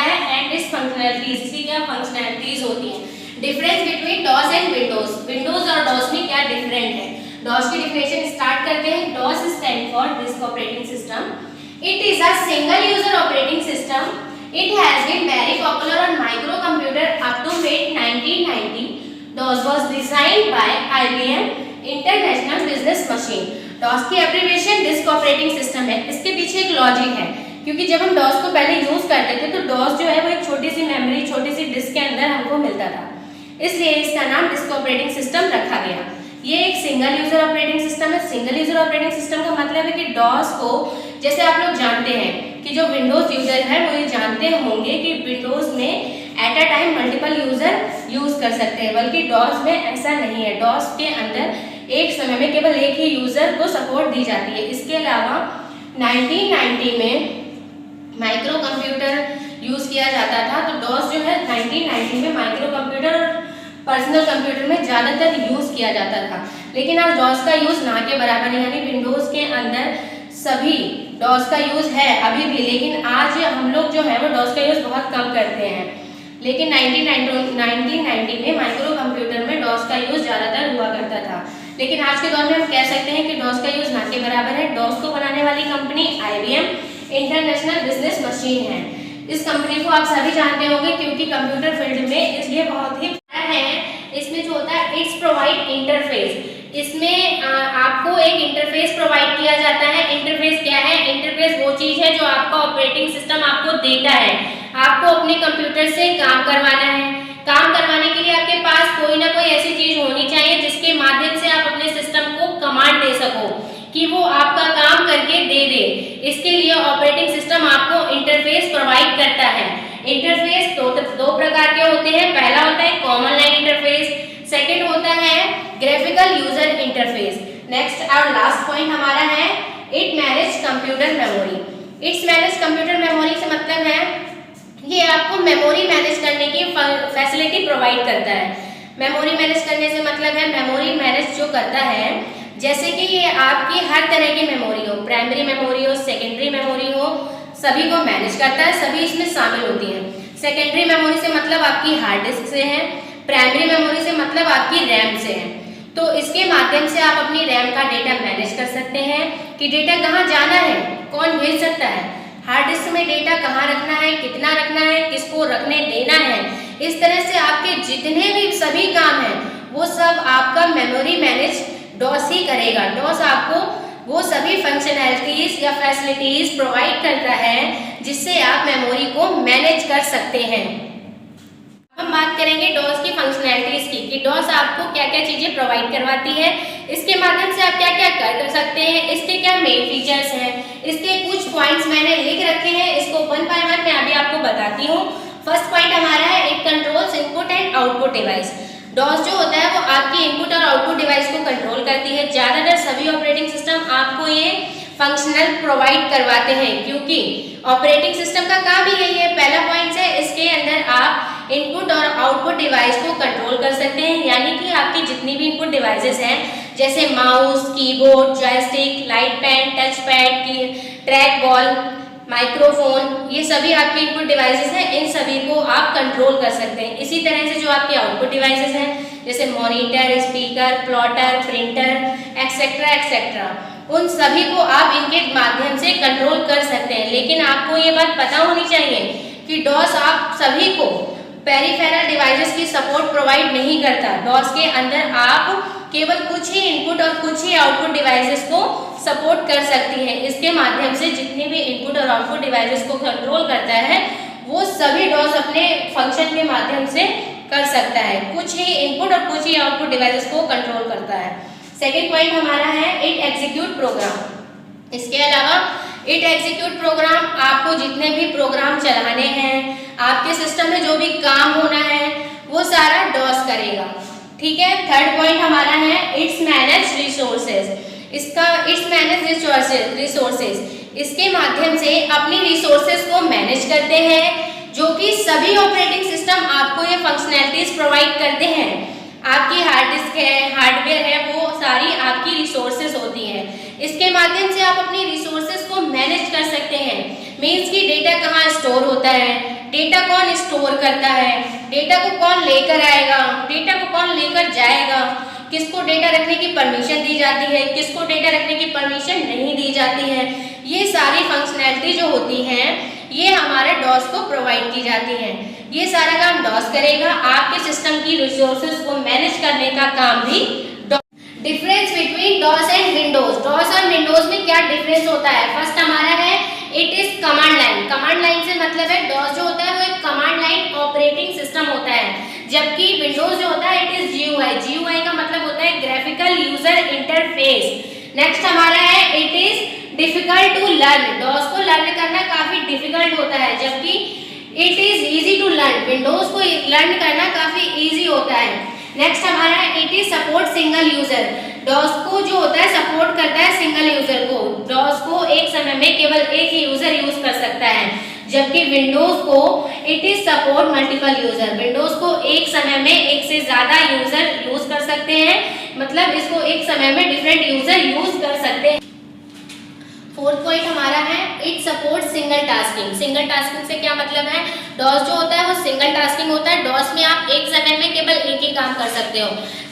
है and it's functionalities, इसकी क्या फंक्शनैलिटीज होती हैं। Difference between DOS and Windows, Windows और डॉस में क्या डिफरेंट है। डॉस की डिफिनेशन स्टार्ट करते हैं। DOS stand for disk operating system, it is a single user operating system, it has been very popular on micro computer up to mid 1990। DOS was designed by IBM international business machine. DOS की abbreviation disk operating system है। इसके पीछे एक logic है, क्योंकि जब हम DOS को पहले यूज करते थे तो डॉस जो है वो एक छोटी सी मेमोरी, छोटी सी डिस्क के अंदर हमको मिलता था, इसलिए इसका नाम डिस्क ऑपरेटिंग सिस्टम रखा गया। ये एक सिंगल यूजर ऑपरेटिंग सिस्टम है। सिंगल यूजर ऑपरेटिंग सिस्टम का मतलब है कि डॉस को, जैसे आप लोग जानते हैं कि जो विंडोज यूजर है वो ये जानते होंगे कि विंडोज में at a time multiple user use कर सकते हैं, बल्कि डॉस में ऐसा नहीं है। डॉस के अंदर एक समय में केवल एक ही यूजर को सपोर्ट दी जाती है। इसके अलावा 1990 में माइक्रो कंप्यूटर यूज किया जाता था, तो डॉस जो है 1990 में माइक्रो कंप्यूटर और पर्सनल कंप्यूटर में ज़्यादातर यूज किया जाता था। लेकिन आज डॉस का यूज ना के बराबर है, यानी विंडोज के अंदर सभी डॉस का यूज है अभी भी, लेकिन आज हम लोग जो है वो डॉस का यूज बहुत कम करते हैं। लेकिन 1990 में माइक्रो कंप्यूटर में डॉस का यूज ज़्यादातर हुआ करता था। लेकिन आज के दौर में हम कह सकते हैं कि डॉस का यूज ना के बराबर है। डॉस को बनाने वाली company IBM international business machine है। इस कंपनी को आप सभी जानते होंगे, क्योंकि कंप्यूटर फील्ड में इसलिए बहुत ही है। इसमें जो होता है इट्स प्रोवाइड इंटरफेस, इसमें आपको एक इंटरफेस प्रोवाइड किया जाता है। इंटरफेस क्या है? इंटरफेस वो चीज है जो आपका ऑपरेटिंग सिस्टम आपको देता है। आपको अपने कंप्यूटर से काम करवाना है, काम करवाने के लिए आपके पास कोई ना कोई ऐसी चीज होनी चाहिए जिसके माध्यम से आप अपने सिस्टम को कमांड दे सको कि वो आपका काम करके दे दे। इसके लिए ऑपरेटिंग सिस्टम आपको इंटरफेस प्रोवाइड करता है। इंटरफेस दो प्रकार के होते हैं। पहला होता है कॉमन लाइन इंटरफेस, सेकंड होता है ग्राफिकल यूजर इंटरफेस। नेक्स्ट और लास्ट पॉइंट हमारा है it manage computer memory. It's manage computer memory से मतलब है ये आपको मेमोरी मैनेज करने की फैसिलिटी प्रोवाइड करता है। मेमोरी मैनेज करने से मतलब है मेमोरी मैनेज जो करता है, जैसे कि ये आपकी हर तरह की मेमोरी हो, प्राइमरी मेमोरी हो, सेकेंडरी मेमोरी हो, सभी को मैनेज करता है, सभी इसमें शामिल होती हैं। सेकेंडरी मेमोरी से मतलब आपकी हार्ड डिस्क से है, प्राइमरी मेमोरी से मतलब आपकी रैम से है। तो इसके माध्यम से आप अपनी रैम का डेटा मैनेज कर सकते हैं कि डेटा कहाँ जाना है, कौन भेज सकता है, हार्ड डिस्क में डेटा कहाँ रखना है, कितना रखना है, किसको रखने देना है। इस तरह से आपके जितने भी सभी काम हैं वो सब आपका मेमोरी मैनेज डॉस ही करेगा। डॉस आपको वो सभी फंक्शनैलिटीज या फैसिलिटीज प्रोवाइड करता है जिससे आप मेमोरी को मैनेज कर सकते हैं। हम बात करेंगे डॉस की फंक्शनैलिटीज की कि डॉस आपको क्या क्या चीजें प्रोवाइड करवाती है, इसके माध्यम से आप क्या क्या कर सकते हैं, इसके क्या मेन फीचर्स हैं, इसके कुछ पॉइंट्स मैंने लिख रखे हैं। इसको वन बाय वन मैं अभी आपको बताती हूँ। फर्स्ट पॉइंट हमारा है it controls input and output device. DOS जो होता है वो आपकी इनपुट और आउटपुट डिवाइस को कंट्रोल करती है। ज्यादातर सभी ऑपरेटिंग सिस्टम आपको ये फंक्शनल प्रोवाइड करवाते हैं, क्योंकि ऑपरेटिंग सिस्टम का काम ही यही है। पहला पॉइंट है इसके अंदर आप इनपुट और आउटपुट डिवाइस को कंट्रोल कर सकते हैं, यानी कि आपकी जितनी भी इनपुट डिवाइसेस हैं जैसे mouse, keyboard, joystick, light pen, touch pad, की ट्रैक बॉल, माइक्रोफोन, ये सभी आपके इनपुट डिवाइसेस हैं, इन सभी को आप कंट्रोल कर सकते हैं। इसी तरह से जो आपके आउटपुट डिवाइसेस हैं जैसे monitor, speaker, plotter, printer etcetera etcetera, उन सभी को आप इनके माध्यम से कंट्रोल कर सकते हैं। लेकिन आपको ये बात पता होनी चाहिए कि डॉस आप सभी को पेरिफेरल डिवाइसेस की सपोर्ट प्रोवाइड नहीं करता। डॉस के अंदर आप केवल कुछ ही इनपुट और कुछ ही आउटपुट डिवाइसेस को सपोर्ट कर सकती हैं। इसके माध्यम से जितने भी इनपुट और आउटपुट डिवाइसेस को कंट्रोल करता है वो सभी डॉस अपने फंक्शन के माध्यम से कर सकता है। कुछ ही इनपुट और कुछ ही आउटपुट डिवाइसेस को कंट्रोल करता है। सेकेंड पॉइंट हमारा है इट एग्जीक्यूट प्रोग्राम। इसके अलावा इट एग्जीक्यूट प्रोग्राम, आपको जितने भी प्रोग्राम चलाने हैं, आपके सिस्टम में जो भी काम होना है वो सारा डॉस करेगा। ठीक है। थर्ड पॉइंट हमारा है इट्स मैनेज रिसोर्सेज। इसका इट्स मैनेज रिसोर्सेज, इसके माध्यम से अपनी रिसोर्सेज को मैनेज करते हैं, जो कि सभी ऑपरेटिंग सिस्टम आपको ये फंक्शनैलिटीज प्रोवाइड करते हैं। आपकी हार्ड डिस्क है, हार्डवेयर है, वो सारी आपकी रिसोर्सेज होती हैं। इसके माध्यम से आप अपनी रिसोर्सेज को मैनेज कर सकते हैं। मीन्स कि डेटा कहाँ स्टोर होता है, डेटा डेटा कौन स्टोर करता है, डेटा को कौन लेकर आएगा, डेटा को कौन लेकर जाएगा, किसको डेटा रखने की परमिशन दी जाती है, किसको डेटा रखने की परमिशन नहीं दी जाती है, ये सारी फंक्शनैलिटी जो होती हैं ये हमारे डॉस को प्रोवाइड की जाती हैं। ये सारा काम डॉस करेगा, आपके सिस्टम की रिसोर्सेज को मैनेज करने का काम भी। Difference between DOS and Windows, DOS और विंडोज में क्या डिफरेंस होता है? फर्स्ट हमारा है it is command line. Command line से मतलब है डॉस जो होता है वो एक कमांड लाइन ऑपरेटिंग सिस्टम होता है, जबकि विंडोज जो होता है इट इज जीयूआई। जीयूआई का मतलब होता है ग्राफिकल यूजर इंटरफेस। नेक्स्ट हमारा है it is difficult to learn. DOS को लर्न करना काफी डिफिकल्ट होता है, जबकि it is easy to learn. Windows को लर्न करना काफी इजी होता है। नेक्स्ट हमारा है it is support single user. DOS को जो होता है सपोर्ट करता है सिंगल यूजर को। डॉस को एक समय में केवल एक ही यूजर यूज कर सकता है, जबकि विंडोज को it is support multiple user. Windows को एक समय में एक से ज्यादा यूजर यूज कर सकते हैं, मतलब इसको एक समय में डिफरेंट यूजर यूज कर सकते हैं। फोर्थ पॉइंट हमारा है it support single tasking. Single tasking से क्या मतलब है? डॉस जो होता है वो सिंगल टास्किंग होता है। डॉस में आप एक समय में केवल एक ही काम कर सकते हो,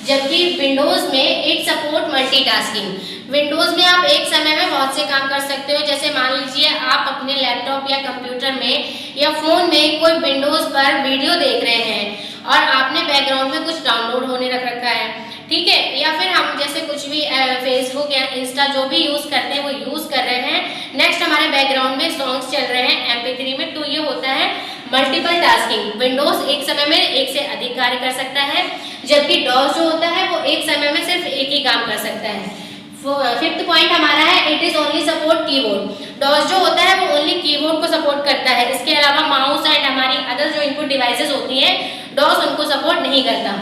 जबकि विंडोज में इट सपोर्ट मल्टीटास्किंग। विंडोज में आप एक समय में बहुत से काम कर सकते हो। जैसे मान लीजिए आप अपने लैपटॉप या कंप्यूटर में या फोन में कोई विंडोज पर वीडियो देख रहे हैं और आपने बैकग्राउंड में कुछ डाउनलोड होने रख रखा है, ठीक है, या फिर हम जैसे कुछ भी फेसबुक या इंस्टा जो भी यूज करते हैं वो यूज कर रहे हैं। नेक्स्ट हमारे बैकग्राउंड में सॉन्ग्स चल रहे हैं MP3 में, तो ये होता है मल्टीपल टास्किंग। विंडोज एक समय में एक से अधिक कार्य कर सकता है, जबकि डॉस जो होता है वो एक समय में सिर्फ एक ही काम कर सकता है। फिफ्थ पॉइंट हमारा है it is only support keyboard. DOS जो होता है वो ओनली कीबोर्ड को सपोर्ट करता है, इसके अलावा माउस एंड हमारी अदर जो इनपुट डिवाइसेस होती हैं डॉस उनको सपोर्ट नहीं करता।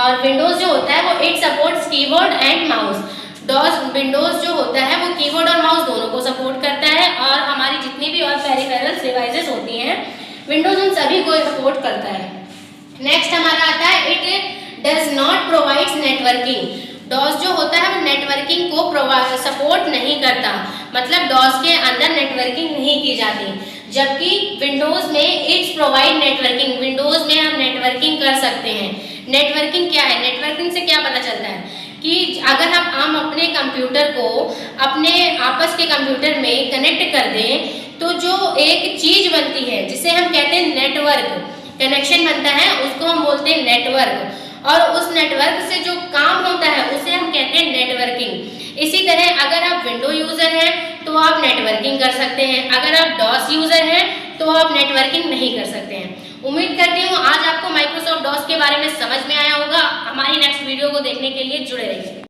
और विंडोज जो होता है वो it supports keyboard and mouse. DOS Windows जो होता है वो कीबोर्ड और माउस दोनों को सपोर्ट करता है, और हमारी जितनी भी और पेरिफेरल्स डिवाइसेस होती हैं विंडोज उन सभी को सपोर्ट करता है। नेक्स्ट हमारा आता है it does not provides networking. DOS जो होता है वो नेटवर्किंग को सपोर्ट नहीं करता, मतलब डॉस के अंदर नेटवर्किंग नहीं की जाती, जबकि विंडोज में इट्स प्रोवाइड नेटवर्किंग। विंडोज में हम नेटवर्किंग कर सकते हैं। नेटवर्किंग क्या है? नेटवर्किंग से क्या पता चलता है कि अगर हम अपने कंप्यूटर को अपने आपस के कंप्यूटर में कनेक्ट कर दें तो जो एक चीज बनती है जिसे हम कहते हैं नेटवर्क, कनेक्शन बनता है, उसको हम बोलते हैं नेटवर्क, और उस नेटवर्क से जो काम होता है उसे हम कहते हैं नेटवर्किंग। इसी तरह अगर आप विंडो यूजर हैं तो आप नेटवर्किंग कर सकते हैं, अगर आप डॉस यूजर हैं तो आप नेटवर्किंग नहीं कर सकते हैं। उम्मीद करती हूँ आज आपको माइक्रोसॉफ्ट डॉस के बारे में समझ में आया होगा। हमारी नेक्स्ट वीडियो को देखने के लिए जुड़े रहिए।